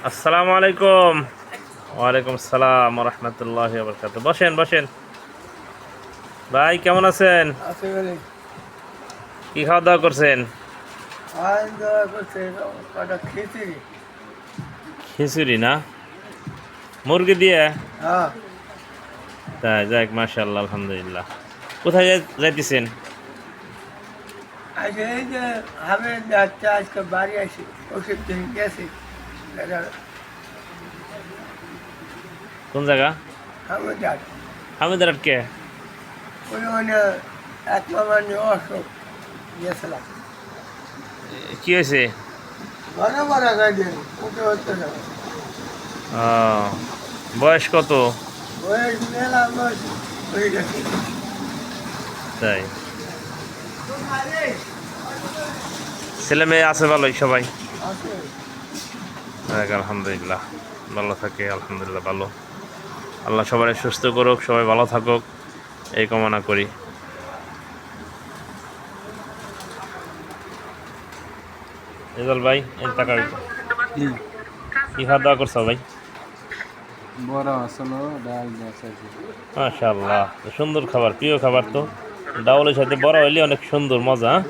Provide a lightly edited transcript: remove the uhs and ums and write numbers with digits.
আসসালামু আলাইকুম। ওয়ালাইকুম আসসালাম ওয়া রাহমাতুল্লাহি ওয়া বারাকাতুহু। বসেন বসেন। ভাই কেমন আছেন? আসলে কি খাওয়া দাওয়া করছেন? আইন দেওয়া করছে কটা খিচুড়ি। খিচুড়ি না, মুরগি দিয়ে? হ্যাঁ, তাই যাক, মাশাআল্লাহ, আলহামদুলিল্লাহ। কোথায় যাইতেছেন? আজকে এই যে আমি যাচ্ছে আজকে বাড়ি আসি, ওষুধ কিনে গেছি। কোন জায়গা? আমি যাই হামিদারাট কে? ওই মানে এক মামার নিয়ে অসুখ গেছিলাম। কি হয়েছে? বড় বড় গাড়ি উঠে হচ্ছে না, ও, বয়স কত? বয়স মেলা বয়স হয়ে গেছে। তাই, ছেলে মেয়ে আছে ভালোই সবাই? আছে যাক, আলহামদুলিল্লাহ, ভালো থাকে, আলহামদুলিল্লাহ ভালো। আল্লাহ সবাই সুস্থ করুক, সবাই ভালো থাকুক, এই কামনা করি। রেজাল ভাই, এই টাকা কি কি খাওয়া দাওয়া করছো ভাই? বড় আসলো ডাল মাছ আছে। মাশাআল্লাহ, সুন্দর খাবার, প্রিয় খাবার তো। ডাউলের সাথে বড়া হইলে অনেক সুন্দর মজা, হ্যাঁ?